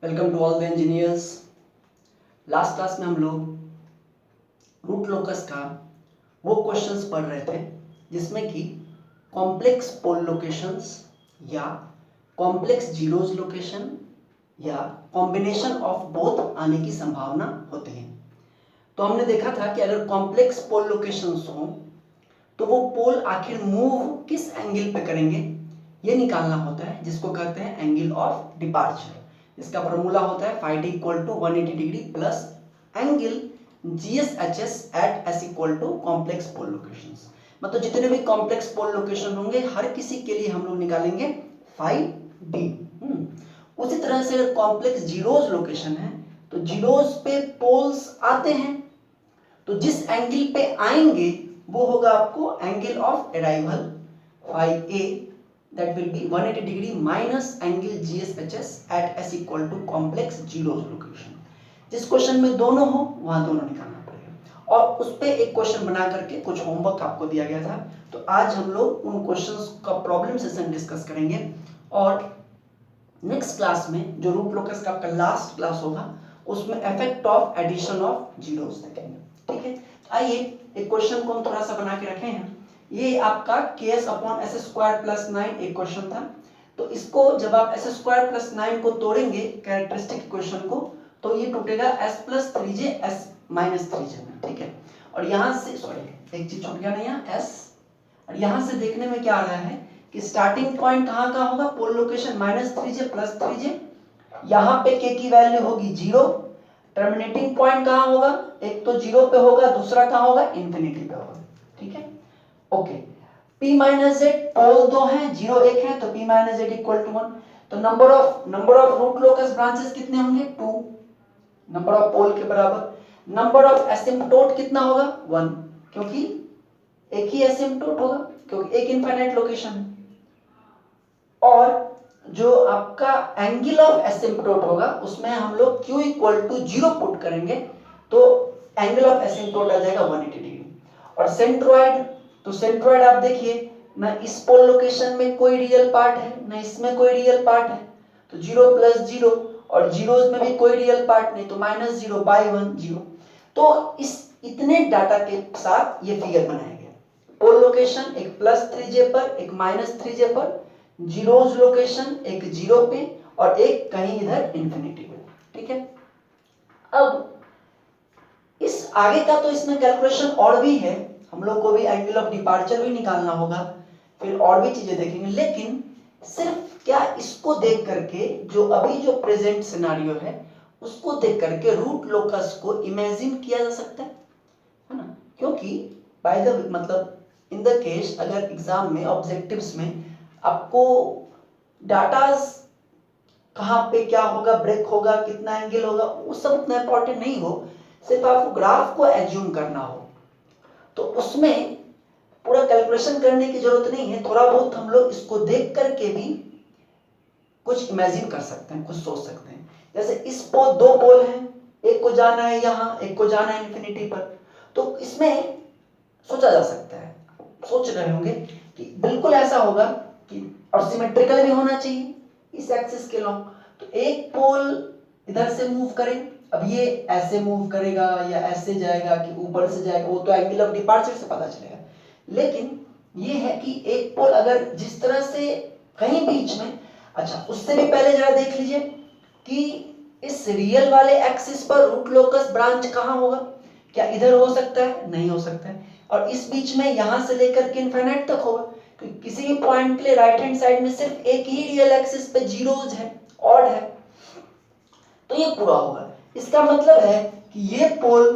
Welcome to all the engineers. Last class में हम लोग रूट लोकस का वो क्वेश्चंस पढ़ रहे थे जिसमें कि कॉम्प्लेक्स पोल लोकेशंस या कॉम्प्लेक्स जीरोज लोकेशन या कॉम्बिनेशन ऑफ बोथ आने की संभावना होती है। तो हमने देखा था कि अगर कॉम्प्लेक्स पोल लोकेशंस हो तो वो पोल आखिर मूव किस एंगल पे करेंगे ये निकालना होता है, जिसको कहते हैं एंगल ऑफ डिपार्चर। इसका फॉर्मूला होता है phi D equal to 180 degree plus angle GSHS at S equal to complex pole locations. मतलब जितने भी कॉम्प्लेक्स पोल लोकेशन होंगे हर किसी के लिए हम लोग निकालेंगे फाई डी। उसी तरह से अगर कॉम्प्लेक्स जीरोज लोकेशन है तो जीरोज पे पोल्स आते हैं तो जिस एंगल पे आएंगे वो होगा आपको angle of arrival phi A, that will be 180 degree minus angle GSHS at S equal to complex zeros location। जिस क्वेश्चन में दोनों हो वहां दोनों निकालना पड़ेगा और उस पे एक क्वेश्चन बना करके कुछ होमवर्क आपको दिया गया था। तो आज हम लोग उन क्वेश्चंस का प्रॉब्लम सेशन डिस्कस करेंगे और नेक्स्ट क्लास में जो रूट लोकस का आपका लास्ट क्लास होगा उसमें effect of addition of zeros देखेंगे। ठीक है, आइए एक क्वेश्चन को हम थोड़ा सा बना के रखे हैं। ये आपका ks upon S square plus 9 एक क्वेश्चन था। तो इसको जब आप एस स्क्वायर प्लस 9 को तोड़ेंगे कैरेक्टरिस्टिक इक्वेशन को तो ये टूटेगा s plus 3j s minus 3j में। ठीक है, और यहाँ से सॉरी एक चीज छूट गया ना यहाँ s, और यहाँ से देखने में क्या आ रहा है कि स्टार्टिंग पॉइंट कहाँ का होगा, पोल location minus 3j plus 3j। यहाँ पे k की वैल्यू होगी 0। टर्मिनेटिंग पॉइंट कहाँ होगा, एक तो 0 पे होगा, दूसरा कहाँ होगा इंफिनिटी पे होगा। ठीक है, okay. p minus Z pole दो हैं, 0 1 है, तो p minus Z equal to 1। तो number of root locus branches कितने होंगे 2, नंबर ऑफ पोल के बराबर। नंबर ऑफ एसिम्पटोट कितना होगा 1, क्योंकि एक ही एसिम्पटोट होगा क्योंकि एक इनफाइनाइट लोकेशन है। और जो आपका एंगल ऑफ एसिम्पटोट होगा उसमें हम लोग q इक्वल टू 0 पुट करेंगे तो एंगल ऑफ एसिम्पटोट आ जाएगा 180 डिग्री। और सेंट्रोइड, तो सेंट्रोइड आप देखिए ना, इस पोल लोकेशन में कोई रियल पार्ट है ना इसमें कोई रियल पार्ट है, तो 0 प्लस 0, और जीरोज में भी कोई रियल पार्ट नहीं तो माइनस 0 बाई 1 0। तो इस इतने डाटा के साथ ये फिगर बनाया गया। पोल लोकेशन एक प्लस 3j पर, एक माइनस 3j पर, जीरोज लोकेशन एक 0 पे और एक कहीं इधर इंफिनिटी पे। ठीक है, अब इस आगे का तो इसमें कैलकुलेशन और भी है, हम लोग को भी एंगल ऑफ डिपार्चर भी निकालना होगा, फिर और भी चीजें देखेंगे। लेकिन सिर्फ क्या इसको देख करके जो अभी जो प्रेजेंट सिनारियो है उसको देख करके रूट लोकस को इमेजिन किया जा सकता है ना, क्योंकि बाय द मतलब इन द केस अगर एग्जाम में ऑब्जेक्टिव्स में आपको डाटास कहाँ पे क्या होगा, ब्रेक होगा, कितना एंगल होगा, वो सब उतना इंपॉर्टेंट नहीं हो, सिर्फ आपको ग्राफ को एज्यूम करना हो तो उसमें पूरा कैलकुलेशन करने की जरूरत नहीं है। थोड़ा बहुत हम लोग इसको देख करके भी कुछ इमेजिन कर सकते हैं, कुछ सोच सकते हैं। जैसे इस पोल, दो पोल हैं, एक को जाना है यहाँ, एक को जाना है इंफिनिटी पर, तो इसमें सोचा जा सकता है, सोच रहे होंगे कि बिल्कुल ऐसा होगा कि और सिमेट्रिकल भी होना चाहिए इस एक्सिस के लॉन्ग। तो एक पोल इधर से मूव करें, अब ये ऐसे मूव करेगा या ऐसे जाएगा कि ऊपर से जाएगा, वो तो एंगल ऑफ डिपार्चर से पता चलेगा। लेकिन ये है कि एक पोल अगर जिस तरह से कहीं बीच में, अच्छा उससे भी पहले जरा देख लीजिए कि इस रियल वाले एक्सिस पर रूट लोकस ब्रांच कहाँ होगा, क्या इधर हो सकता है, नहीं हो सकता है। और इस बीच में यहां से लेकर के इनफाइनाइट तक होगा, क्योंकि किसी भी पॉइंट के लिए राइट हैंड साइड में सिर्फ एक ही रियल एक्सिस पे जीरोज है, ऑड है, तो ये पूरा होगा। इसका मतलब है कि ये पोल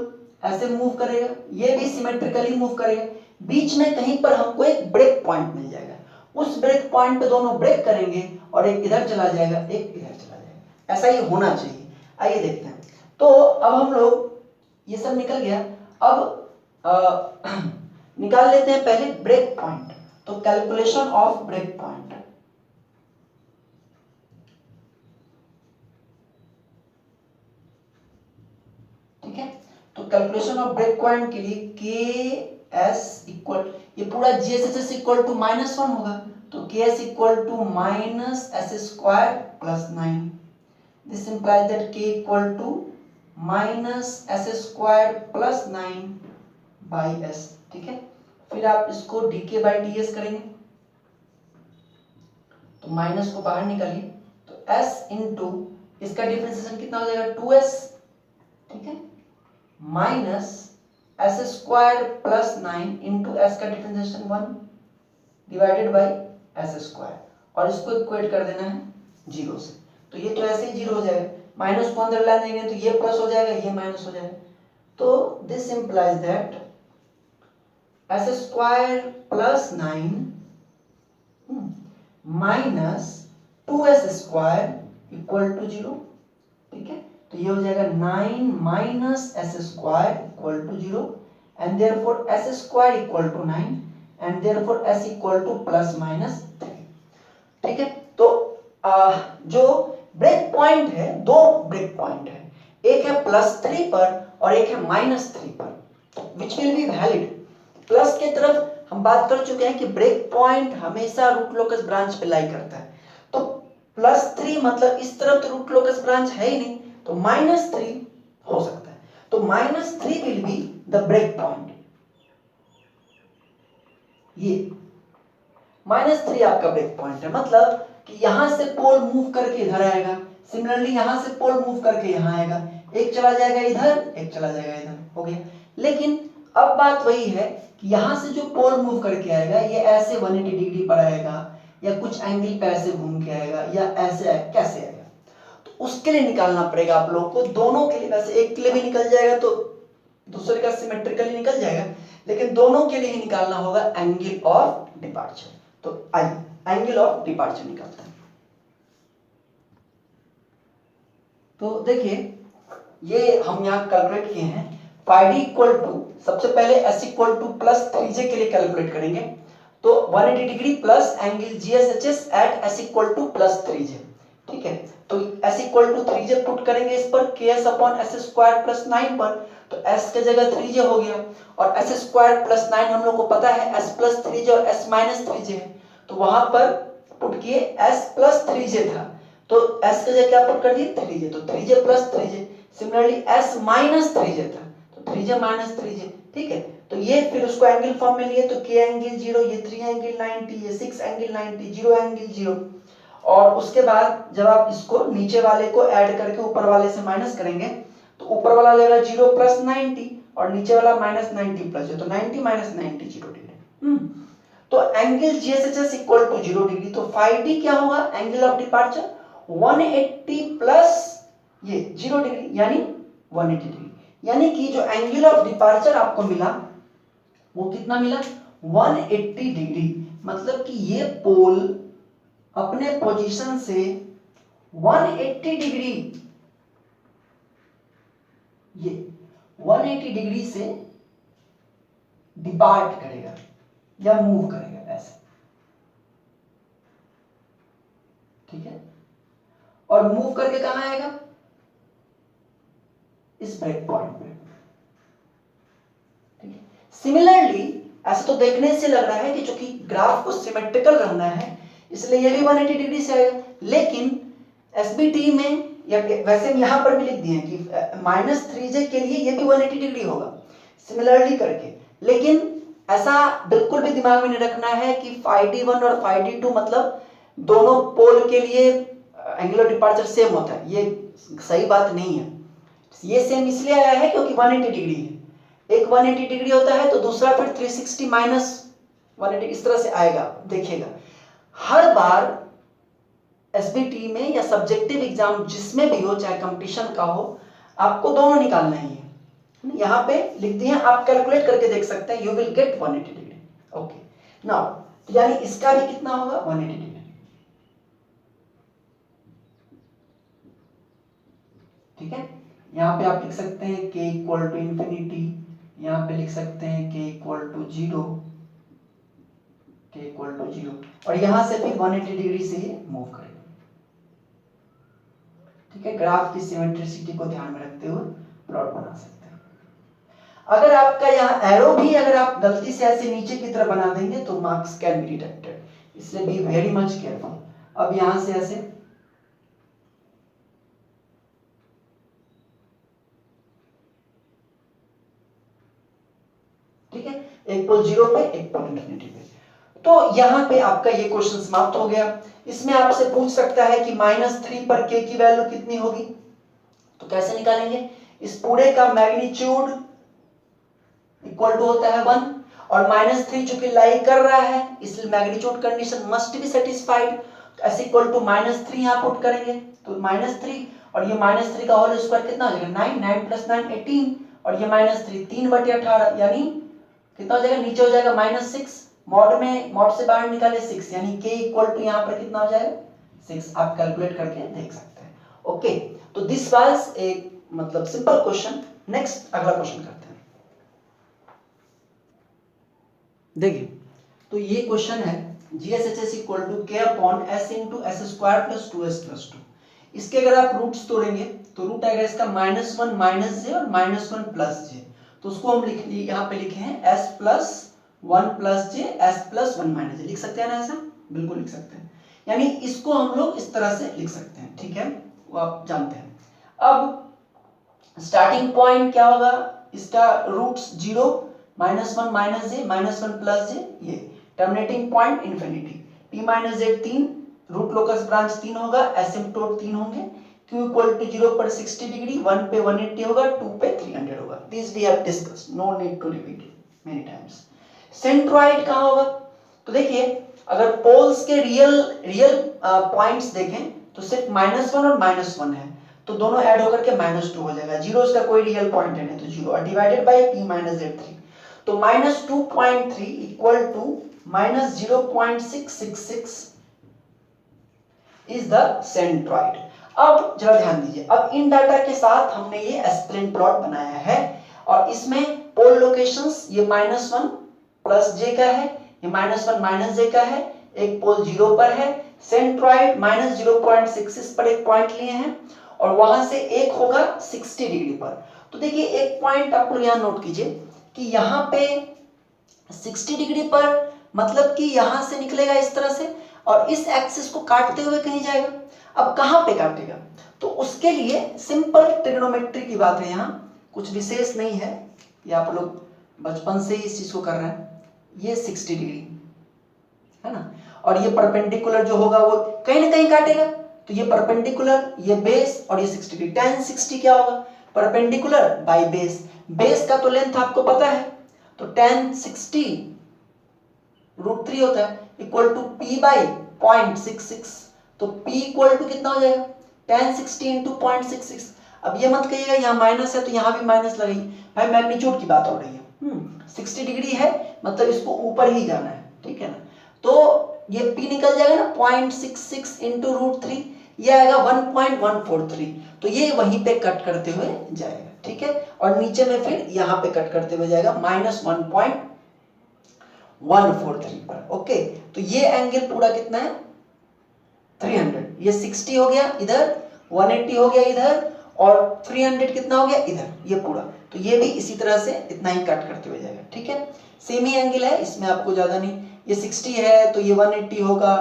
ऐसे मूव करेगा, ये भी सिमेट्रिकली मूव करेगा, बीच में कहीं पर हमको एक ब्रेक पॉइंट मिल जाएगा, उस ब्रेक पॉइंट पे दोनों ब्रेक करेंगे और एक इधर चला जाएगा, एक इधर चला जाएगा। ऐसा ही होना चाहिए। आइए देखते हैं। तो अब हम लोग ये सब निकल गया, अब निकाल लेते हैं पहले ब्रेक पॉइंट। तो कैलकुलेशन ऑफ ब्रेक पॉइंट, ठीक है। तो कैलकुलेशन ऑफ ब्रेक पॉइंट के लिए के एस इक्वल, ये पूरा जीएसएचएस इक्वल टू -1 होगा, तो K S equal to minus S square plus 9। This implies that k equal to minus S square plus 9 by S. ठीक है, फिर आप इसको dk बाई ds करेंगे तो माइनस को बाहर निकालिए तो s इंटू इसका डिफरेंशिएशन कितना हो जाएगा 2s। ठीक है, minus S square plus 9 into S का differentiation 1 divided by S square, और इसको इक्वेट कर देना है 0 से। तो ये तो ऐसे ही 0 हो जाएगा, माइनस को अंदर ला देंगे तो ये प्लस हो जाएगा, ये माइनस हो जाएगा। तो this implies that S square plus 9 minus 2s square equal to 0। ठीक है, तो ये हो जाएगा 9 minus S square equal to 0 and therefore S square equal to 9 and therefore S equal to plus minus 3। ठीक है, तो जो ब्रेक पॉइंट है, दो ब्रेक पॉइंट है, एक है +3 पर और एक है -3 पर, which will be valid. Plus के तरफ हम बात कर चुके हैं कि ब्रेक पॉइंट हमेशा रूट लोकस ब्रांच पे लाई करता है, तो +3 मतलब इस तरफ तो रूट लोकस ब्रांच है ही नहीं, तो -3 हो सकता है, तो -3 will be the break point. ये -3 आपका ब्रेक पॉइंट है, मतलब कि यहां से पोल मूव करके इधर आएगा, सिमिलरली यहां से पोल मूव करके यहां आएगा, एक चला जाएगा इधर, एक चला जाएगा इधर, हो गया। लेकिन अब बात वही है कि यहां से जो पोल मूव करके आएगा ये ऐसे 180 डिग्री पर आएगा या कुछ एंगल पे ऐसे घूम के आएगा या ऐसे कैसे आएगा, तो उसके लिए निकालना पड़ेगा आप लोगों को, दोनों के लिए। वैसे एक के लिए भी निकल जाएगा तो दूसरे का सिमेट्रिकली निकल जाएगा, लेकिन दोनों के लिए ही निकालना होगा एंगल ऑफ डिपार्चर। तो आइए एंगल ऑफ डिपार्चर निकालते हैं। तो देखिए ये हम यहाँ कैलकुलेट किए हैं, फाई डी इक्वल टू, सबसे पहले S equal to plus 3j के लिए कैलकुलेट करेंगे, तो 180 degree plus angle GSHS at S equal to plus 3j। ठीक है, तो S equal to 3j put करेंगे इस पर ks upon S square plus 9 पर, तो s के जगह 3j हो गया, और एस स्क्वायर प्लस 9 हम लोग को पता है s प्लस 3j और s माइनस 3j है, तो वहां पर पुट किए s प्लस 3j था, तो s के जगह क्या पुट कर दिए 3j, तो 3j plus 3j, similarly s minus 3j था तो 3j माइनस 3j। ठीक है, तो ये फिर उसको एंगल फॉर्म में लिए, तो k एंगल 0, ये 3 एंगल 90, ये 6 एंगल 90, 0 एंगल 0, और उसके बाद जब आप इसको नीचे वाले को ऐड करके ऊपर वाले से माइनस करेंगे तो ऊपर वाला हो जाएगा 0 प्लस 90 और नीचे वाला माइनस 90 प्लस 0, तो 90 माइनस 90 0 डिग्री। तो angle GSHS equal to 0 degree, तो फाई डी क्या होगा एंगल ऑफ डिपार्चर 180 प्लस ये 0 डिग्री यानी 180 डिग्री, यानी कि जो एंगल ऑफ डिपार्चर आपको मिला वो कितना मिला 180 डिग्री, मतलब कि ये पोल अपने पोजीशन से 180 डिग्री, ये 180 डिग्री से डिपार्ट करेगा या मूव करेगा ऐसे। ठीक है, और मूव करके कहां आएगा इस ब्रेक पॉइंट पे। ठीक है, सिमिलरली ऐसे तो देखने से लग रहा है कि चूंकि ग्राफ को सिमेट्रिकल रहना है इसलिए ये भी 180 डिग्री से आएगा, लेकिन एसबीटी में या वैसे यहां पर भी लिख दिए कि -3j के लिए ये भी 180 डिग्री होगा सिमिलरली करके, लेकिन ऐसा बिल्कुल भी दिमाग में नहीं रखना है कि फाई डी 1 और फाई डी 2 मतलब दोनों पोल के लिए एंगुलर डिपार्चर सेम होता है, ये सही बात नहीं है। ये सेम इसलिए आया है क्योंकि 180 डिग्री है, एक 180 डिग्री होता है तो दूसरा फिर 360 माइनस 180 इस तरह से आएगा। देखिएगा हर बार एसबीटी में या सब्जेक्टिव एग्जाम जिसमें भी हो, चाहे कंपटीशन का हो, आपको दोनों निकालना ही है। यहाँ पे लिख दिए, आप कैलकुलेट करके देख सकते हैं, you will get 180 degree. Okay now यानी इसका भी कितना होगा 180 डिग्री। ठीक है, यहाँ पे आप लिख सकते हैं k इक्वल टू इंफिनिटी, यहाँ पे लिख सकते हैं k equal to 0, k equal to 0, और यहां से फिर 180 डिग्री से मूव करेगा। ठीक है, ग्राफ की सिमेट्रिसिटी को ध्यान में रखते हुए प्लॉट बना सकते हैं। अगर आपका यहाँ एरो भी अगर आप गलती से ऐसे नीचे की तरफ बना देंगे तो मार्क्स कैन बी डिडक्टेड, इसलिए बी वेरी मच केयरफुल। अब यहां से ऐसे ठीक है, एक पोल 0 पे, एक पोल इंफिनिटी पे। तो यहाँ पे आपका ये क्वेश्चन समाप्त हो गया। इसमें आपसे पूछ सकता है कि -3 पर k की वैल्यू कितनी होगी, तो कैसे निकालेंगे? इस पूरे का मैग्नीट्यूड इक्वल टू होता है 1 और -3 चूंकि लाई कर रहा है इसलिए magnitude condition must be satisfied, S equal to -3 यहाँ पुट करेंगे तो -3 और ये -3 का होल स्क्वायर कितना हो जाएगा 9, 9 + 9 18 और ये -3 3/18 यानी कितना हो जाएगा, नीचे हो जाएगा -6, मॉड में मॉड से बाहर निकाले 6 यानी k इक्वल टू यहाँ पर कितना हो जाएगा 6, आप कैलकुलेट करके देख सकते हैं। ओके, तो दिस वाज एक मतलब सिंपल क्वेश्चन। नेक्स्ट अगला क्वेश्चन करते हैं। देखिए, तो ये क्वेश्चन है GSHS equal to k upon s into s square plus 2s plus 2। इसके अगर आप रूट्स तोड़ेंगे तो रूट आएगा इसका -1 -j और -1 प्लस j, तो उसको हम यहाँ पे लिखे हैं s plus 1 plus j s plus 1 minus j। लिख सकते हैं ना ऐसा? बिल्कुल लिख सकते हैं, यानी इसको हम लोग इस तरह से लिख सकते हैं, ठीक है, वो आप जानते हैं। अब स्टार्टिंग पॉइंट क्या होगा इसका, roots 0 -1 minus j -1 plus j, ये terminating point infinity, t minus z 3, root locus branch 3 होगा, एसिम्पटोट 3 होंगे, q इक्वल टू 0 पर 60 डिग्री, 1 पे 180 होगा, 2 पे 300 होगा। This we have discussed, no need to repeat it many times. Centroid कहाँ होगा, तो देखिए अगर पोल्स के रियल पॉइंट्स देखें तो सिर्फ -1 और -1 है, तो दोनों ऐड होकर के -2 हो जाएगा, 0 इसका कोई रियल पॉइंट है नहीं तो 0 और divided by p minus z3, तो -2.3 equal to -0.666 is the centroid. अब जरा ध्यान दीजिए, अब इन डाटा के साथ हमने ये एस्प्लेन प्लॉट बनाया है और इसमें पोल लोकेशंस ये -1 प्लस j का है, ये -1 माइनस j का है, एक पोल 0 पर है, सेंट्रॉइड -0.66 पर एक पॉइंट लिए हैं और वहां से एक होगा 60 डिग्री पर। तो देखिए एक पॉइंट आप लोग यहाँ नोट कीजिए कि यहाँ पे 60 डिग्री पर मतलब कि यहां से निकलेगा इस तरह से और इस एक्सिस को काटते हुए कहीं जाएगा। अब कहां पे काटेगा, तो उसके लिए सिंपल ट्रिग्नोमेट्री की बात है, यहाँ कुछ विशेष नहीं है, ये आप लोग बचपन से ही इस चीज को कर रहे हैं। ये 60 डिग्री है ना, और ये परपेंडिकुलर जो होगा वो कहीं ना कहीं काटेगा, तो ये परपेंडिकुलर, ये बेस और ये 60 डिग्री, tan 60 क्या होगा, परपेंडिकुलर बाय बेस, बेस का तो लेंथ आपको पता है, तो tan 60 √3 होता है इक्वल टू p बाई 0.66, तो p इक्वल टू कितना हो जाएगा tan 60 इंटू 0.66। अब ये मत कहिएगा यहाँ माइनस है तो यहाँ भी माइनस लगेगी, भाई मैग्नीट्यूड की बात हो रही है। 60 डिग्री है मतलब इसको ऊपर ही जाना है, ठीक है ना, तो ये p निकल जाएगा ना 0.66 इंटू √3, ये आएगा 1.143, तो ये वहीं पे कट करते हुए जाएगा, ठीक है, और नीचे में फिर यहाँ पे कट करते हुए जाएगा -1.143 पर। ओके, तो ये एंगल पूरा कितना है 300, ये 60 हो गया इधर, 180 हो गया इधर और 300 कितना हो गया इधर, ये पूरा, तो ये भी इसी तरह से इतना ही कट करते हुए जाएगा, ठीक है, सेम ही एंगल है, इसमें आपको ज्यादा नहीं, ये 60 है तो ये 180 होगा,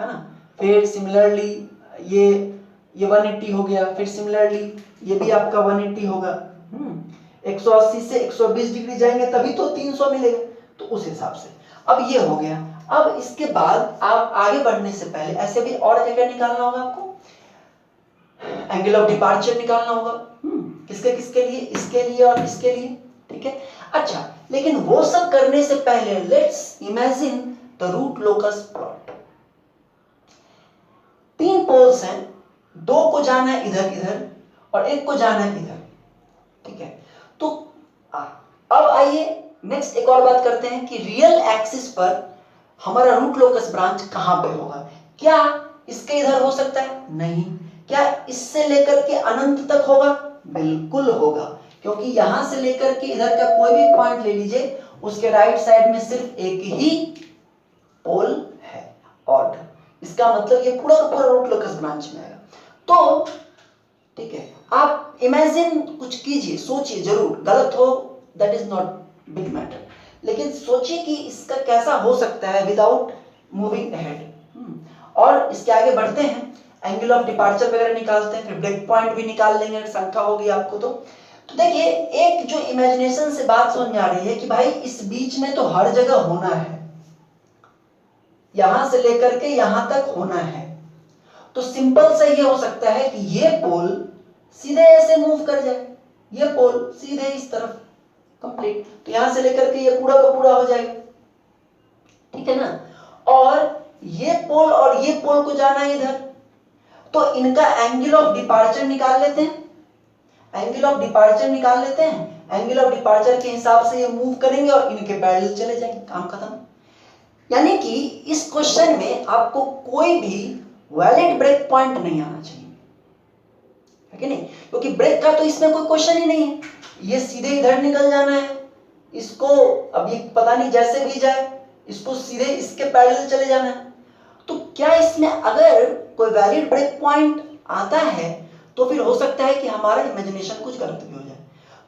है ना, फिर सिमिलरली ये 180 हो गया, फिर सिमिलरली ये भी आपका 180 होगा, 180 से 120 डिग्री जाएंगे तभी तो 300 मिलेगा, तो उस हिसाब से अब ये हो गया। अब इसके बाद आप आगे बढ़ने से पहले ऐसे भी और जगह निकालना होगा आपको, एंगल ऑफ डिपार्चर निकालना होगा, किसके किसके लिए, इसके लिए और इसके लिए, ठीक है। अच्छा, लेकिन वो सब करने से पहले let's imagine the root locus plot. 3 poles हैं, 2 को जाना है इधर इधर और एक को जाना है इधर, ठीक है। तो अब आइए नेक्स्ट एक और बात करते हैं कि रियल एक्सिस पर हमारा रूट लोकस ब्रांच कहां पे होगा। क्या इसके इधर हो सकता है? नहीं। क्या इससे लेकर के अनंत तक होगा? बिल्कुल होगा, क्योंकि यहां से लेकर के इधर का कोई भी पॉइंट ले लीजिए, उसके राइट साइड में सिर्फ एक ही पोल है, ऑड। इसका मतलब ये पूरा का पूरा रूट लोकस ब्रांच में आएगा। तो ठीक है, आप इमेजिन कुछ कीजिए, सोचिए, जरूर गलत हो that is not big matter, लेकिन सोचिए कि इसका कैसा हो सकता है विदाउट मूविंग अहेड। और इसके आगे बढ़ते हैं, एंगल ऑफ डिपार्चर वगैरह निकालते हैं, फिर ब्रेक पॉइंट भी निकाल लेंगे, शंका होगी आपको। तो देखिए एक जो इमेजिनेशन से बात समझ में आ रही है कि भाई इस बीच में तो हर जगह होना है, यहां से लेकर के यहां तक होना है, तो सिंपल से ये हो सकता है कि ये पोल सीधे ऐसे मूव कर जाए, ये पोल सीधे इस तरफ कंप्लीट, तो यहां से लेकर के ये पूरा का पूरा हो जाएगा, ठीक है ना। और ये पोल और ये पोल को जाना है इधर, तो इनका एंगल ऑफ डिपार्चर निकाल लेते हैं, एंगल ऑफ डिपार्चर निकाल लेते हैं, एंगल ऑफ डिपार्चर के हिसाब से ये मूव करेंगे और इनके पैरेलल चले जाएंगे, काम खत्म। यानी कि इस क्वेश्चन में आपको कोई भी वैलिड ब्रेक पॉइंट नहीं आना चाहिए, है कि नहीं, क्योंकि ब्रेक का तो इसमें कोई क्वेश्चन ही नहीं है, ये सीधे इधर निकल जाना है, इसको अब ये पता नहीं जैसे भी जाए, इसको सीधे इसके पैरेलल चले जाना है। तो क्या इसमें अगर कोई वैलिड ब्रेक पॉइंट आता है तो फिर हो सकता है कि हमारा इमेजिनेशन कुछ गलत भी हो जाए।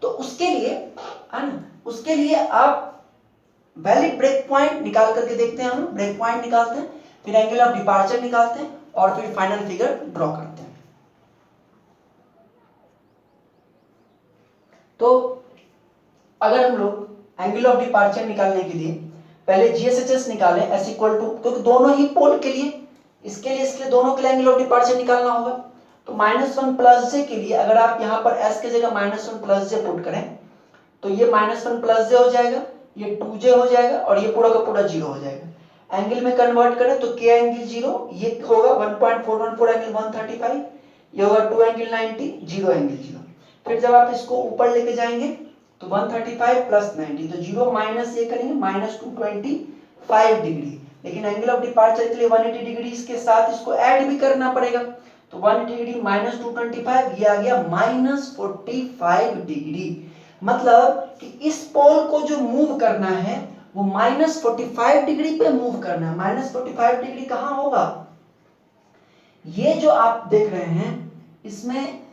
तो उसके लिए है ना, उसके लिए आप वैलिड ब्रेक पॉइंट निकाल करके देखते हैं, हम ब्रेक पॉइंट निकालते हैं, फिर एंगल ऑफ डिपार्चर निकालते हैं और फिर फाइनल फिगर ड्रॉ करते हैं। तो अगर हम लोग एंगल ऑफ डिपार्चर निकालने के लिए पहले GSHS निकालें एस इक्वल टू, क्योंकि दोनों ही पोल के लिए इसके लिए दोनों के लिए एंगल ऑफ डिपार्चर निकालना होगा, तो -1 प्लस जे के लिए अगर आप यहाँ पर s की जगह -1 प्लस जे पुट करें तो ये -1 प्लस जे हो जाएगा, ये 2j हो जाएगा और ये पूरा का पूरा 0 हो जाएगा। एंगल में कन्वर्ट करें तो k एंगल 0, ये होगा 1.414 एंगल 135, ये होगा 2 एंगल 90, 0 एंगल 0। फिर जब आप इसको ऊपर लेके जाएंगे तो 135 प्लस 90, तो 0 माइनस ये करेंगे -225 डिग्री, लेकिन एंगल ऑफ डिपार्चर के लिए 180 डिग्री इसके साथ इसको ऐड भी करना पड़ेगा, तो 180 डिग्री -225 ये आ गया -45 डिग्री। मतलब कि इस पोल को जो मूव करना है वो -45 डिग्री पे मूव करना है। -45 डिग्री कहां होगा, ये जो आप देख रहे हैं इसमें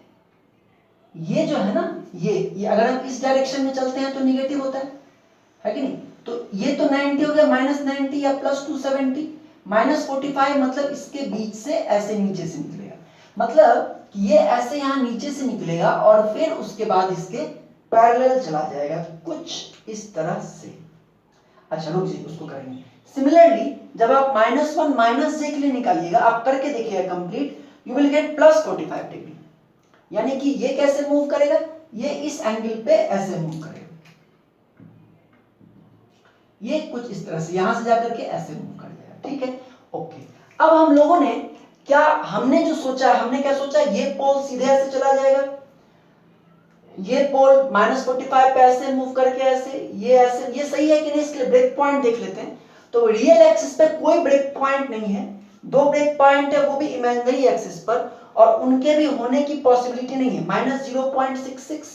ये जो है ना, ये अगर हम इस डायरेक्शन में चलते हैं तो निगेटिव होता है कि नहीं, तो ये तो 90 हो गया, -90 या +270, -45 मतलब इसके बीच से ऐसे नीचे से निकलेगा, मतलब ये ऐसे यहां नीचे से निकलेगा और फिर उसके बाद इसके पैरेलल चला जाएगा कुछ इस तरह से। अच्छा रुक जी, उसको करेंगे। सिमिलरली जब आप -1 -j के लिए निकालिएगा, आप करके देखिएगा complete, you will get +45 degree, यानी कि ये कैसे मूव करेगा, ये इस एंगल पे ऐसे मूव करेगा, ये कुछ इस तरह से यहां से जाकर के ऐसे मूव कर जाएगा, ठीक है, ओके। अब हम लोगों ने हमने जो सोचा है, हमने क्या सोचा, ये पोल सीधे ऐसे चला जाएगा, ये पोल -45 पे ऐसे मूव करके ऐसे, ये ऐसे, ये सही है कि नहीं, इसके लिए ब्रेक पॉइंट देख लेते हैं। तो रियल एक्सिस पे कोई ब्रेक पॉइंट नहीं है, 2 ब्रेक पॉइंट है वो भी इमेजिनरी एक्सिस पर, और उनके भी होने की पॉसिबिलिटी नहीं है। -0.66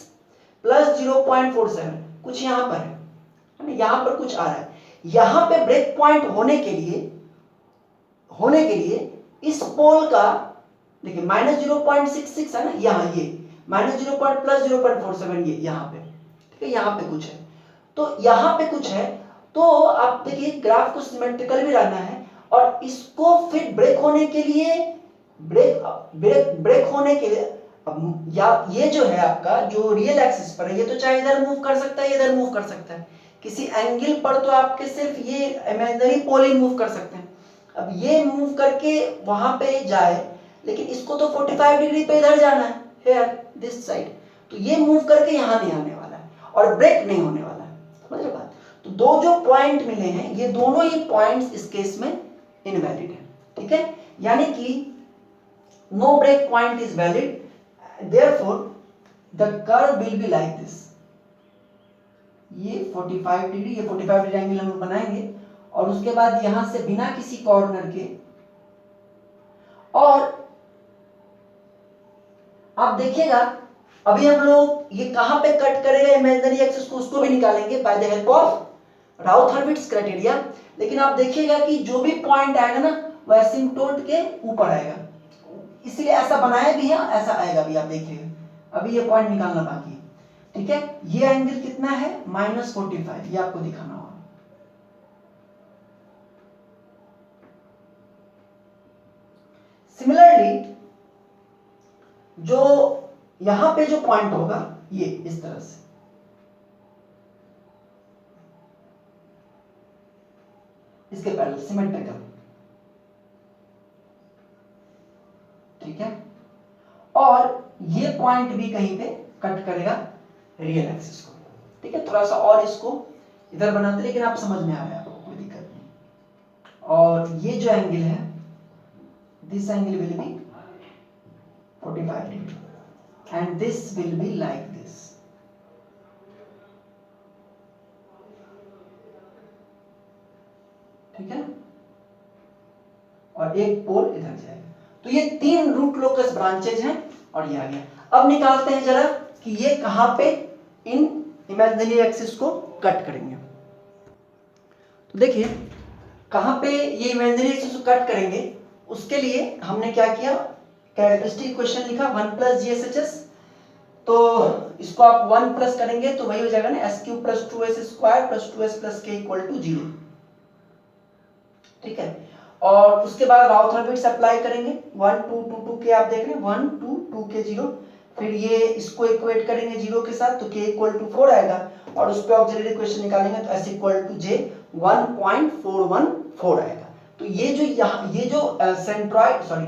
प्लस 0.47 कुछ यहां पर है, यहां पर कुछ आ रहा है, यहां पे ब्रेक पॉइंट होने के लिए इस पोल का देखिए -0.66 है ना, यहां ये -0 प्लस 0.47 ये यहां पे, ठीक है, यहां पे कुछ है, तो यहां पे कुछ है, तो आप देखिए ग्राफ को सिमेट्रिकल भी रहना है, और इसको फिर ब्रेक होने के लिए ब्रेक होने के लिए या ये जो है आपका जो रियल एक्सिस पर है, ये तो चाहे इधर मूव कर सकता है, इधर मूव कर सकता है, किसी एंगल पर तो आपके सिर्फ ये इमेजिनरी पोल ही मूव कर सकते हैं। अब ये मूव करके वहां पे जाए, लेकिन इसको तो 45 डिग्री पे इधर जाना है, here this side, तो ये मूव करके यहां नहीं आने वाला है और ब्रेक नहीं होने वाला है, समझ रहे बात। तो दो जो पॉइंट मिले हैं, ये दोनों ही पॉइंट्स इस केस में इनवैलिड है, ठीक है, यानी कि no break point is valid, therefore the curve will be like this, ये 45 डिग्री, ये 45 डिग्री एंगल हम बनाएंगे, और उसके बाद यहां से बिना किसी कॉर्नर के, और आप देखिएगा अभी हम लोग ये कहां पे कट करेगा इमेजिनरी एक्सिस को, उसको भी निकालेंगे by the help of Routh Hurwitz criteria, लेकिन आप देखिएगा कि जो भी पॉइंट आएगा ना वो एसिम्पटोट के ऊपर आएगा, इसलिए ऐसा बनाया भी है, ऐसा आएगा भी, आप देखिएगा अभी ये पॉइंट निकालना बाकी है, ठीक है। ये एंगल कितना है -45, ये आपको दिखाना होगा। सिमिलरली जो यहां पे जो पॉइंट होगा ये इस तरह से, इसके पैरेलल सिमेट्रिकल, ठीक है। और ये पॉइंट भी कहीं पे कट करेगा रियल एक्सिस को, ठीक है। थोड़ा सा और इसको इधर बनाते, लेकिन आप समझ में आ रहा है आपको, कोई दिक्कत नहीं। और ये जो एंगल है, this angle will be 45 degree and this will be like this, ठीक है। और एक पोल इधर जाएगा। तो ये 3 रूट लोकस ब्रांचेज हैं और ये आ गया। अब निकालते हैं जरा कि ये कहां पे इन इमेजिनरी एक्सिस को कट करेंगे। तो देखिए कहां पे ये इमेजिनरी एक्सिस को कट करेंगे, उसके लिए हमने क्या किया, कैरेक्टरिस्टिक इक्वेशन लिखा 1 + GSHS। तो इसको आप 1 प्लस करेंगे तो वही हो जाएगा ना, s³ + 2s² + 2s + k = 0, ठीक है। और उसके बाद राउ थर्बिट्स अप्लाई करेंगे, 1 2 2 2 के, आप देख रहे हैं 1 2 2 के 0, फिर ये इसको इक्वेट करेंगे 0 के साथ तो k = 4 आएगा, और उस पे ऑक्सिलरी इक्वेशन निकालेंगे तो s = j 1.414 आएगा। तो ये जो यहाँ ये जो सेंट्रॉइड सॉरी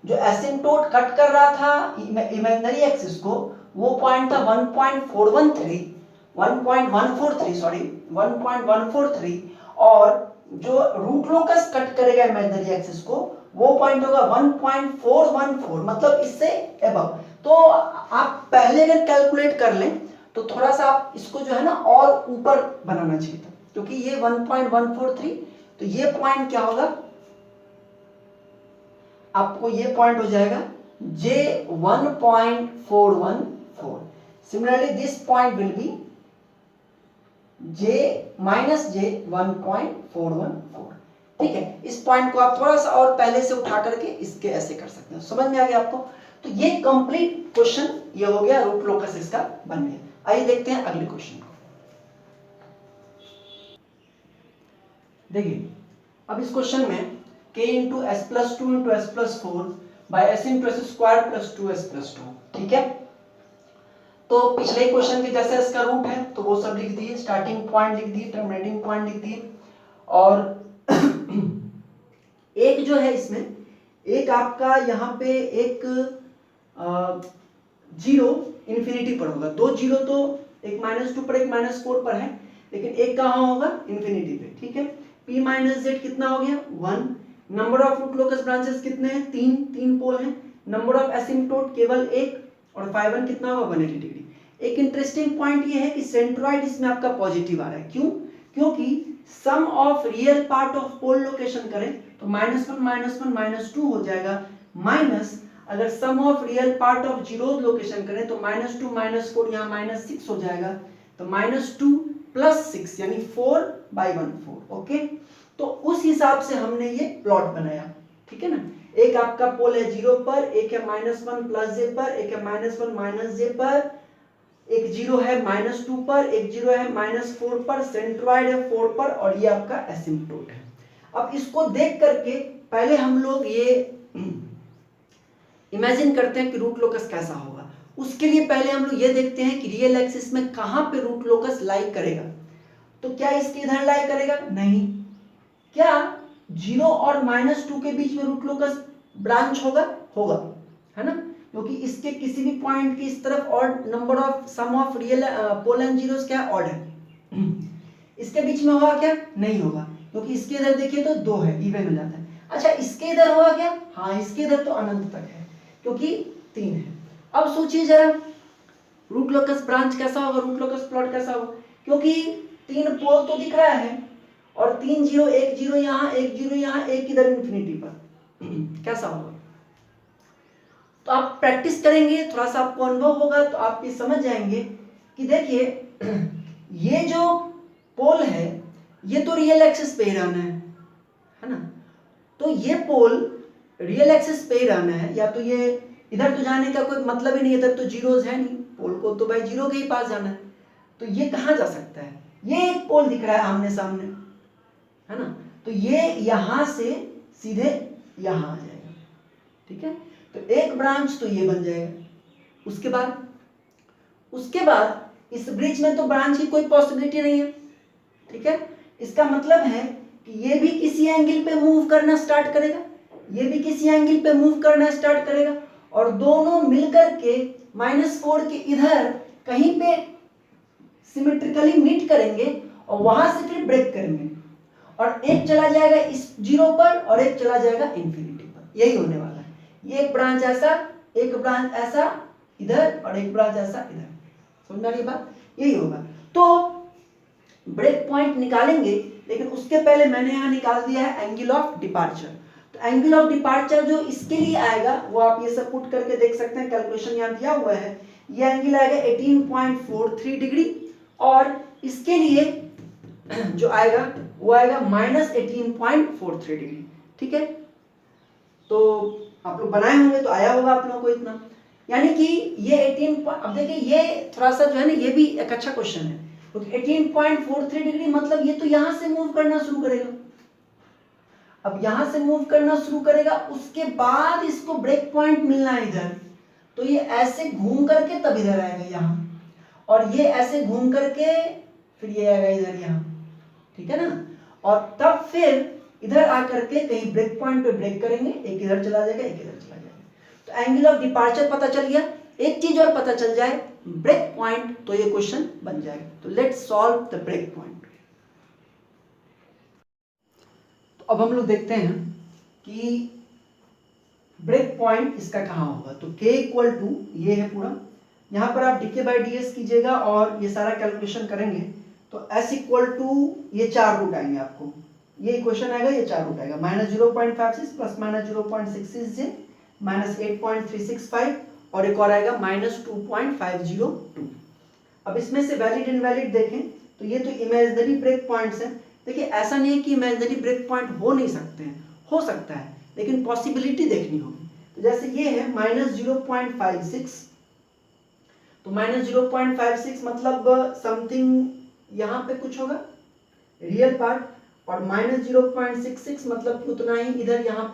जो एसिम्प्टोट कट कर रहा था इमेजिनरी एक्सिस को, वो पॉइंट था 1.143, और जो रूट लोकस कट करेगा इमेजिनरी एक्सिस को, वो पॉइंट होगा 1.414, मतलब इससे अबव। तो आप पहले अगर कैलकुलेट कर लें तो थोड़ा सा आप इसको जो है ना और ऊपर बनाना चाहिए था, क्योंकि ये 1.143, तो ये पॉइंट क्या होगा, आपको ये पॉइंट हो जाएगा j 1.414। Similarly this point will be j -j 1.414, ठीक है। इस पॉइंट को आप थोड़ा सा और पहले से उठा करके इसके ऐसे कर सकते हैं। समझ में आ गया आपको? तो ये कंप्लीट क्वेश्चन ये हो गया, रूट लोकस इसका बन गया। आइए देखते हैं अगले क्वेश्चन को। देखिए अब इस क्वेश्चन में k × s + 2 × s + 4 by s × s² + 2s + 2, ठीक है। तो पिछले क्वेश्चन के जैसे इसका रूट है तो वो सब लिख दिए, स्टार्टिंग पॉइंट लिख दिए, टर्मिनेटिंग पॉइंट लिख दिए, और एक जो है इसमें एक आपका यहाँ पे एक 0 इन्फिनिटी पर होगा, 2 0 तो एक -2 पर एक -4 पर है, लेकिन एक कहाँ होगा, इन्फिनिटी पे, ठीक है। p - z कितना हो गया, 1। Number of root locus branches कितने हैं, 3 पोल हैं। नंबर ऑफ एसिम्प्टोट केवल 1, और φ1 कितना होगा, 180 डिग्री। एक इंटरेस्टिंग पॉइंट ये है कि सेंट्रॉइड इसमें आपका पॉजिटिव आ रहा है, क्यों, क्योंकि sum of real part of pole location करें तो -1 -1 -2 हो जाएगा, माइनस अगर sum of real part of zero location करें तो -2 -4 यहाँ -6 हो जाएगा, तो -2 + 6 यानी 4/14, ओके। तो उस हिसाब से हमने ये प्लॉट बनाया, ठीक है ना। एक आपका पोल है 0 पर, एक है -1 + j पर, एक है -1 - j पर, एक 0 है -2 पर, एक 0 है -4 पर, सेंट्रॉइड है 4 पर, और ये आपका एसिम्प्टोट है। अब इसको देख करके पहले हम लोग ये इमेजिन करते हैं कि रूट लोकस कैसा होगा। उसके लिए पहले हम लोग ये देखते हैं कि रियल एक्सिस में कहां पे रूट लोकस लाई करेगा। तो क्या इसके इधर लाई करेगा, नहीं। क्या 0 और -2 के बीच में रूट लोकस ब्रांच होगा, होगा, है ना, क्योंकि इसके किसी भी पॉइंट की इस तरफ odd number of sum of real pole and zeros क्या ऑड है। इसके बीच में होगा क्या, नहीं होगा, क्योंकि इसके इधर देखिए तो 2 है, इवन हो जाता है। अच्छा इसके इधर होगा क्या, हाँ इसके इधर तो अनंत तक है, क्योंकि 3 है। अब सोचिए जरा रूट लोकस ब्रांच कैसा होगा, रूट लोकस प्लॉट कैसा होगा, क्योंकि 3 पोल तो दिख रहा है, और 3 0, 1 0 यहाँ, 1 0 यहाँ, 1 इधर इन्फिनिटी पर, कैसा होगा। तो आप प्रैक्टिस करेंगे, थोड़ा सा आपको अनुभव होगा, तो आप ये समझ जाएंगे कि देखिए ये जो पोल है ये तो रियल एक्सिस पे ही रहना है ना। तो ये पोल रियल एक्सिस पे ही रहना है, या तो ये इधर तो जाने का कोई मतलब ही नहीं, इधर तो जीरोस है नहीं, पोल को तो भाई 0 के ही पास जाना है। तो ये कहाँ जा सकता है, ये एक पोल दिख रहा है आमने सामने, है ना, तो ये यहां से सीधे यहां आ जाएगा, ठीक है। तो एक ब्रांच तो ये बन जाएगा। उसके बाद उसके बाद इस ब्रिज में तो ब्रांच की कोई पॉसिबिलिटी नहीं है, ठीक है। इसका मतलब है कि ये भी किसी एंगल पे मूव करना स्टार्ट करेगा, ये भी किसी एंगल पे मूव करना स्टार्ट करेगा, और दोनों मिलकर के -4 के इधर कहीं पे सिमेट्रिकली मीट करेंगे और वहां से फिर ब्रेक करेंगे, और एक चला जाएगा इस जीरो पर और एक चला जाएगा इंफिनिटी पर। यही होने वाला है। ये एक ब्रांच ऐसा, एक ब्रांच ऐसा इधर और एक ब्रांच ऐसा इधर। समझ में आ रही बात? यही होगा। तो ब्रेक पॉइंट निकालेंगे, लेकिन उसके पहले मैंने यहां निकाल दिया है एंगल ऑफ डिपार्चर। तो एंगल ऑफ डिपार्चर जो इसके लिए आएगा वो आप ये सब पुट करके देख सकते हैं, कैलकुलेशन यहां दिया हुआ है। ये एंगल आएगा 18.43 डिग्री, और इसके लिए जो आएगा वो आएगा -18.43 डिग्री, ठीक है। तो आप लोग बनाए होंगे तो आया होगा आप लोगों को इतना, यानी कि ये 18, अब देखिए ये थोड़ा सा जो है ना, ये भी एक अच्छा क्वेश्चन है, क्योंकि 18.43 डिग्री मतलब ये तो यहां से मूव करना शुरू करेगा। अब यहां से मूव करना शुरू करेगा, उसके बाद इसको ब्रेक पॉइंट मिलना है इधर, तो ये ऐसे घूम करके तब इधर आएगा यहां, और ये ऐसे घूम करके फिर ये आएगा इधर यहां, ठीक है ना। और तब फिर इधर आकर के कहीं ब्रेक पॉइंट पे ब्रेक करेंगे, एक इधर चला जाएगा एक इधर चला जाएगा। तो एंगल ऑफ डिपार्चर पता चल गया। एक चीज और पता चल जाए, ब्रेक पॉइंट, तो ये क्वेश्चन बन जाएगा। तो let's solve the break point. तो अब हम लोग देखते हैं कि ब्रेक पॉइंट इसका कहां होगा। तो k इक्वल टू ये है पूरा, यहां पर आप dk बाई ds कीजिएगा और ये सारा कैलकुलेशन करेंगे, तो s इक्वल टू ये 4 रूट आएंगे आपको, ये इक्वेशन आएगा, ये 4 रूट आएगा, -0.56 प्लस -0.66j -8.365 और एक और आएगा -2.502। अब इसमें से वैलिड इनवैलिड देखें तो ये तो इमेजिनरी ब्रेक पॉइंट्स हैं। देखिए ऐसा नहीं है कि इमेजिनरी ब्रेक पॉइंट हो नहीं सकते हैं, हो सकता है, लेकिन पॉसिबिलिटी देखनी होगी। तो जैसे ये है -0.56, तो -0.56 मतलब समथिंग यहाँ पे कुछ होगा रियल पार्ट, और -0.66 मतलब उतना ही इधर यहाँ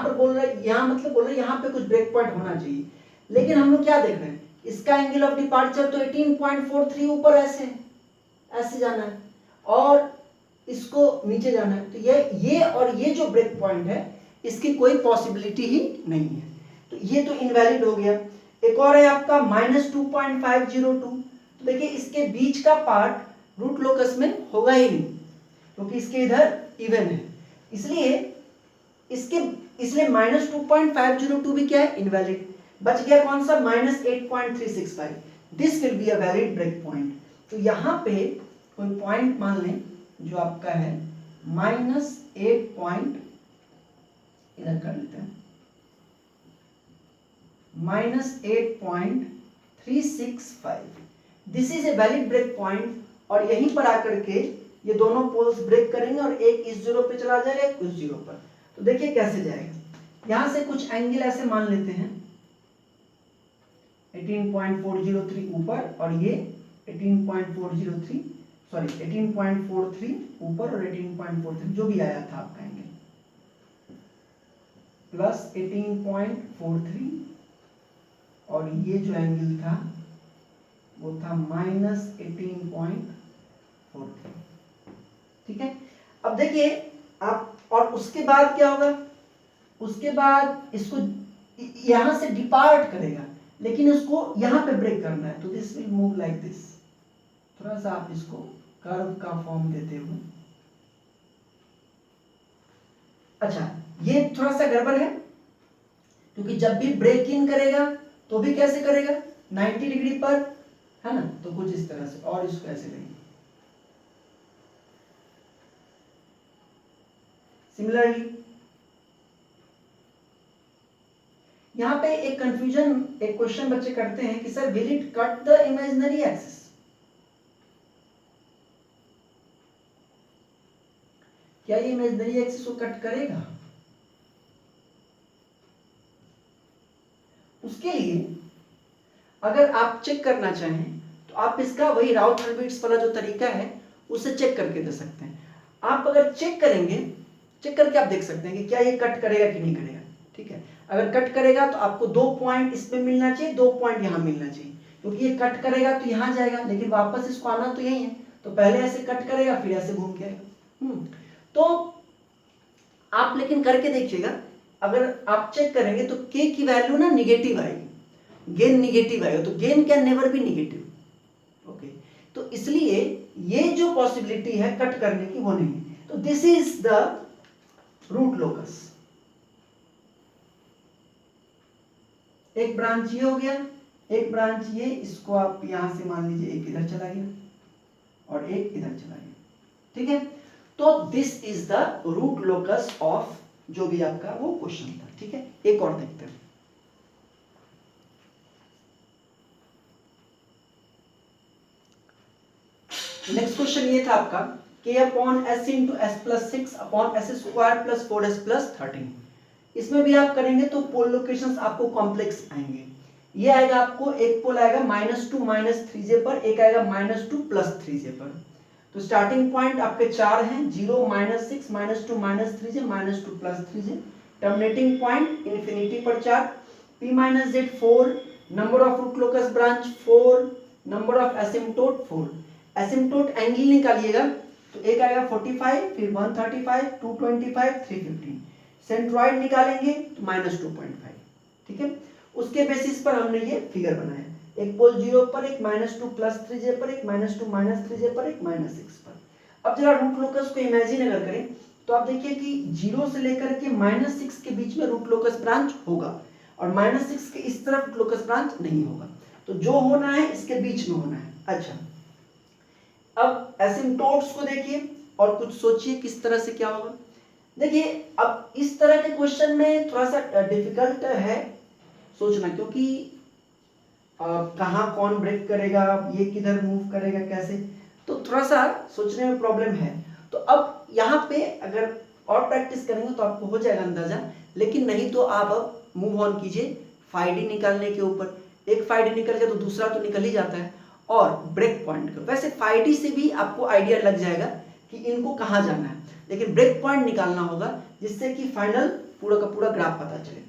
पर बोल रहे हैं, यहाँ मतलब बोल रहे हैं यहाँ पे कुछ ब्रेक पॉइंट होना चाहिए। लेकिन हम लोग क्या देख रहे हैं, इसका एंगल ऑफ डिपार्चर तो 18.43 ऊपर ऐसे जाना है और इसको नीचे जाना है। तो ये और ये जो ब्रेक पॉइंट है इसकी कोई पॉसिबिलिटी ही नहीं है, तो ये तो इनवैलिड हो गया। एक और है आपका -2.502। तो देखिए इसके बीच का पार्ट रूट लोकस में होगा ही नहीं, क्योंकि इसके इधर इवन है, इसलिए -2.502 भी क्या है, इनवैलिड। बच गया कौन सा, -8.365। This will be a valid break point. तो यहां पे कोई पॉइंट मान लें जो आपका है -8 इधर कर लेते हैं, -8.365। This is a valid break point, और यहीं पर आकर के ये दोनों पोल्स ब्रेक करेंगे और एक इस जीरो पे चला जाएगा, एक उस जीरो पर। तो देखिए कैसे जाएगा, यहां से कुछ एंगल ऐसे मान लेते हैं 18.403 ऊपर, और ये 18.403 सॉरी 18.43 ऊपर और 18.43 जो भी आया था आपका एंगल, प्लस 18.43, और ये जो एंगल था वो था -18.43, ठीक है। अब देखिए आप, और उसके बाद क्या होगा, उसके बाद इसको यहां से डिपार्ट करेगा, लेकिन इसको यहां पे ब्रेक करना है, तो this will move like this. थोड़ा सा आप इसको कर्व का फॉर्म देते हुए, अच्छा ये थोड़ा सा गड़बड़ है, क्योंकि जब भी ब्रेक इन करेगा तो भी कैसे करेगा, 90 डिग्री पर, है ना, तो कुछ इस तरह से, और इसको ऐसे लेंगे। सिमिलरली यहां पे एक कंफ्यूजन, एक क्वेश्चन बच्चे करते हैं कि sir will it cut the imaginary axis, क्या ये इमेजिनरी एक्सिस को कट करेगा। उसके लिए अगर आप चेक करना चाहें तो आप इसका वही राउथ हर्विट्ज वाला जो तरीका है उसे चेक करके दे सकते हैं। आप अगर चेक करेंगे, चेक करके आप देख सकते हैं कि क्या ये कट करेगा कि नहीं करेगा, ठीक है। अगर कट करेगा तो आपको 2 पॉइंट इसमें मिलना चाहिए, 2 पॉइंट यहां मिलना चाहिए, क्योंकि ये कट करेगा तो यहाँ जाएगा, लेकिन वापस इसको आना तो यही है, तो पहले ऐसे कट करेगा फिर ऐसे घूम के आएगा। तो आप लेकिन करके देखिएगा, अगर आप चेक करेंगे तो के की वैल्यू ना निगेटिव आएगी, गेन निगेटिव आएगा, तो gain can never be negative. Okay, तो इसलिए ये जो पॉसिबिलिटी है कट करने की वो नहीं है। तो this is the root locus. एक ब्रांच ये हो गया, एक ब्रांच ये, इसको आप यहां से मान लीजिए एक इधर चला गया और एक इधर चला गया, ठीक है। तो this is the root locus of जो भी आपका वो क्वेश्चन था, ठीक है। एक और देखते हैं। नेक्स्ट क्वेश्चन ये था आपका k upon S into S plus 6 upon S square plus 4s plus 13। इसमें भी आप करेंगे तो पोल लोकेशंस आपको कॉम्प्लेक्स आएंगे। ये आएगा आपको, एक पोल आएगा -2 -3j पर, एक आएगा -2 +3j पर। तो स्टार्टिंग पॉइंट आपके 4 हैं, 0 -6 -2 -3j -2 +3j। Terminating point infinity पर 4, p - z 4, number of root locus branch 4, number of asymptote 4। Asymptote angle निकालिएगा तो एक आएगा 45, फिर 135, 225, 315। सेंट्रॉइड निकालेंगे तो -2.5, ठीक है। उसके बेसिस पर हमने ये फिगर बनाया, एक पोल 0 पर, एक -2 +3j पर, एक -2 -3j पर, एक -6 पर। अब जरा रूट लोकस को इमेजिन अगर करें तो आप देखिए कि 0 से लेकर के -6 के बीच में रूट लोकस ब्रांच होगा और -6 के इस तरफ रूट लोकस ब्रांच नहीं होगा। तो जो होना है इसके बीच में होना है। अच्छा, अब एसिम्पटोट्स को देखिए और कुछ सोचिए किस तरह से क्या होगा। देखिए अब इस तरह के क्वेश्चन में थोड़ा सा डिफिकल्ट है सोचना, क्योंकि कहाँ कौन ब्रेक करेगा, ये किधर मूव करेगा, कैसे, तो थोड़ा सा सोचने में प्रॉब्लम है। तो अब यहाँ पे अगर और प्रैक्टिस करेंगे तो आपको हो जाएगा अंदाजा, लेकिन नहीं तो आप अब मूव ऑन कीजिए फाइडी निकालने के ऊपर। एक फाइडी निकल गया तो दूसरा तो निकल ही जाता है, और ब्रेक पॉइंट का वैसे फाइडी से भी आपको आइडिया लग जाएगा कि इनको कहाँ जाना है, लेकिन ब्रेक पॉइंट निकालना होगा जिससे कि फाइनल पूरा का पूरा ग्राफ पता चले।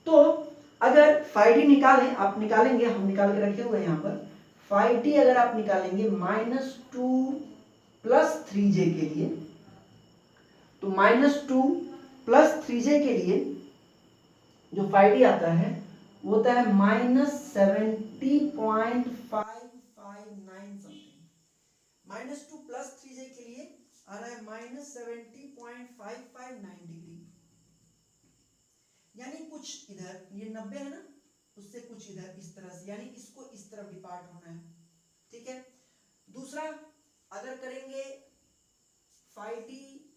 तो अगर फाइडी निकालें, आप निकालेंगे, हम निकाल के रखे हुए हैं यहाँ पर। फाइडी अगर आप निकालेंगे -2 +3j के लिए, तो -2 +3j के लिए जो फाइडी आता है वो होता है -70.559 समथिंग। -2 +3j के लिए आ रहा है -70.559 डिग्री, यानी कुछ इधर, ये 90 है ना, उससे कुछ इधर इस तरह से, यानी इसको इस तरफ डिपार्ट होना है, ठीक है। दूसरा अगर करेंगे फाइडी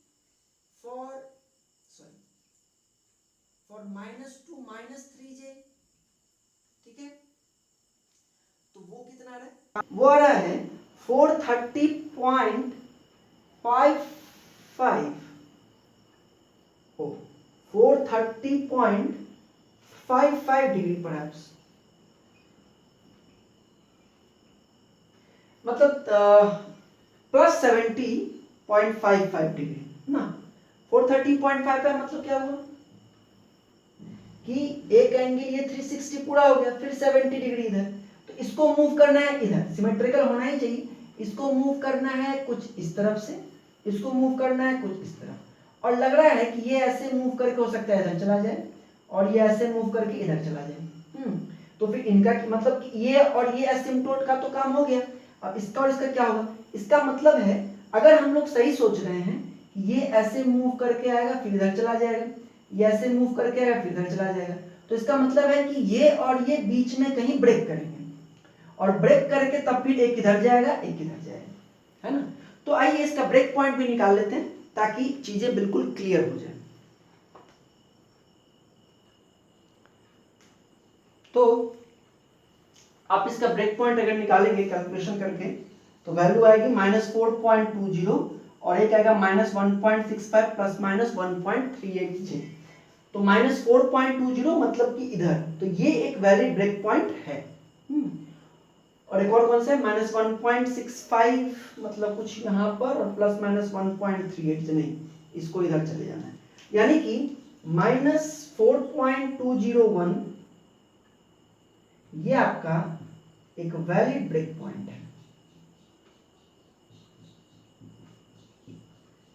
फॉर -2 -3j, ठीक है, तो वो कितना आ रहा है, वो आ रहा है 430.55 430.55 डिग्री परहैप्स, मतलब +70.55 डिग्री ना। 430.55 मतलब क्या हुआ कि एक एंगल ये 360 पूरा हो गया, फिर 70 डिग्री इधर, तो इसको मूव करना है इधर, सिमेट्रिकल होना ही चाहिए। इसको मूव करना है कुछ इस तरफ से, इसको मूव करना है कुछ इस तरफ, और लग रहा है कि ये ऐसे मूव करके हो सकता है इधर चला जाए और ये ऐसे मूव करके इधर चला जाए। तो फिर इनका मतलब कि ये और ये एसिम्पटोट का तो काम हो गया। अब इसका और इसका क्या होगा, इसका मतलब है अगर हम लोग सही सोच रहे हैं कि ये ऐसे मूव करके आएगा फिर इधर चला जाएगा, ये ऐसे मूव करके आएगा फिर इधर चला जाएगा, तो इसका मतलब है कि ये और ये बीच में कहीं ब्रेक करेंगे, और ब्रेक करके तब फिर एक इधर जाएगा एक इधर जाएगा, है ना। तो आइए इसका ब्रेक पॉइंट भी निकाल लेते हैं ताकि चीजें बिल्कुल क्लियर हो जाए। तो आप इसका ब्रेक पॉइंट अगर निकालेंगे कैलकुलेशन करके तो वैल्यू आएगी -4.20 और एक आएगा -1.65 प्लस -1.38j। तो -4.20 मतलब कि इधर, तो ये एक वैलिड ब्रेक पॉइंट है। और एक और कौन सा है, -1.65 मतलब कुछ यहाँ पर, और प्लस -1.38 नहीं, इसको इधर चले जाना है, यानी कि -4.201 ये आपका एक वैलिड ब्रेक पॉइंट है।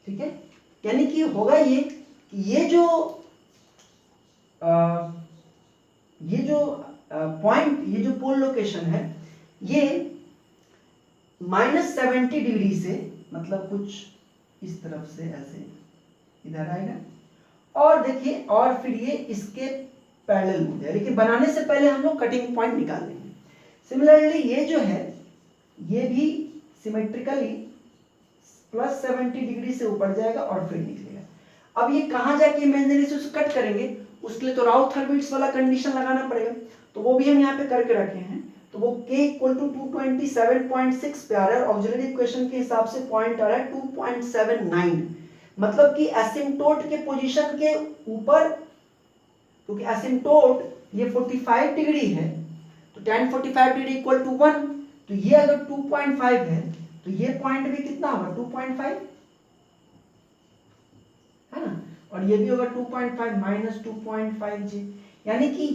ठीक है, यानी कि होगा ये कि ये जो पॉइंट, ये जो पोल लोकेशन है, ये -70 डिग्री से, मतलब कुछ इस तरफ से ऐसे इधर आएगा, और देखिए, और फिर ये इसके पैरेलल हो जाए, लेकिन बनाने से पहले हम लोग कटिंग पॉइंट निकाल लेंगे। सिमिलरली ये जो है, ये भी सिमेट्रिकली +70 डिग्री से ऊपर जाएगा और फिर निकलेगा। अब ये कहाँ जाके इमेजिनरी से कट करेंगे, उसके लिए तो राउथ-हर्विट्ज़ वाला कंडीशन लगाना पड़ेगा, तो वो भी हम यहाँ पे करके रखे हैं। तो वो k = 227.6 पे आ रहा है, ऑक्सिलरी इक्वेशन के हिसाब से पॉइंट आ रहा है 2.79, मतलब कि एसिम्प्टोट के पोजीशन के ऊपर, क्योंकि एसिम्प्टोट ये 45 डिग्री है, तो tan 45 डिग्री = 1, तो ये अगर 2.5 है तो ये पॉइंट भी कितना होगा, 2.5 है ना, और ये भी होगा 2.5 - 2.5 जी, यानी कि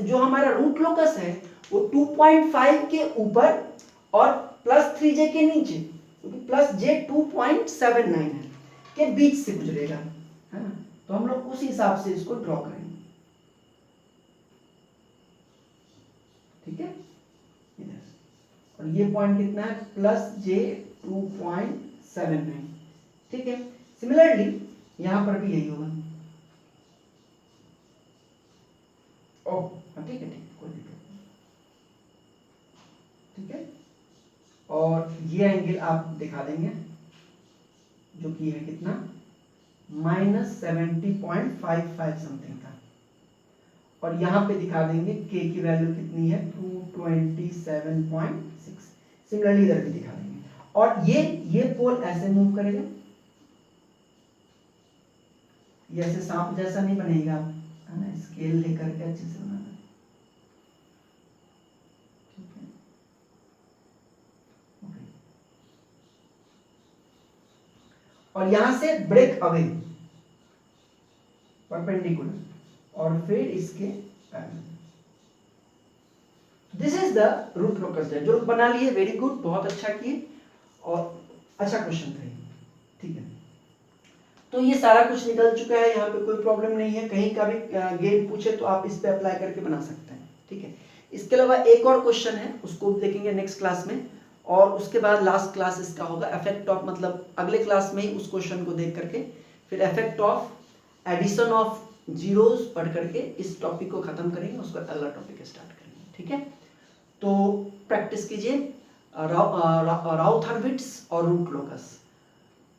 जो हमारा रूट लोकस है वो 2.5 के ऊपर और +3j के नीचे, क्योंकि +j 2.79 है, के बीच से गुजरेगा, है ना। तो हम लोग उस हिसाब से इसको ड्रॉ करेंगे। ठीक है, और ये पॉइंट कितना है, +j 2.79। ठीक है, सिमिलरली यहां पर भी यही होगा। ओह ठीक है, कोई दिक्कत नहीं। ठीक है, और ये एंगल आप दिखा देंगे जो कि है कितना, -70.55 समथिंग का, और यहां पे दिखा देंगे k की वैल्यू कितनी है, 227.6। सिमिलरली इधर भी दिखा देंगे, और ये पोल ऐसे मूव करेगा, ये ऐसे सांप जैसा नहीं बनेगा, है ना, स्केल लेकर के अच्छे से बनाना। ठीक है, ओके, और यहां से ब्रेक अवे परपेंडिकुलर, और फिर इसके parallel. This is the root locus diagram. जो बना लिए, वेरी गुड, बहुत अच्छा किए, और अच्छा क्वेश्चन था। ठीक है, तो ये सारा कुछ निकल चुका है, यहाँ पे कोई प्रॉब्लम नहीं है, कहीं का भी गेम पूछे तो आप इस पे अप्लाई करके बना सकते हैं। ठीक है, इसके अलावा एक और क्वेश्चन है, उसको देखेंगे नेक्स्ट क्लास में, और उसके बाद लास्ट क्लास इसका होगा इफेक्ट ऑफ, मतलब अगले क्लास में ही उस क्वेश्चन को देख करके फिर effect of addition of zeros पढ़ करके इस टॉपिक को खत्म करेंगे, उसका अगला टॉपिक स्टार्ट करेंगे। ठीक है, तो प्रैक्टिस कीजिए, राउथ-हर्विट्ज़ और रूट लोकस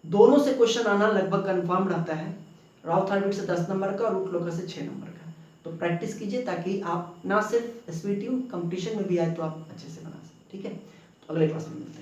दोनों से क्वेश्चन आना लगभग कंफर्म रहता है, राउथ-हर्विट्ज़ से 10 नंबर का, रूट लोकस से 6 नंबर का। तो प्रैक्टिस कीजिए ताकि आप ना सिर्फ एसपीटी कंपटीशन में भी आए तो आप अच्छे से बना सकें। ठीक है, तो अगले क्लास में मिलते हैं।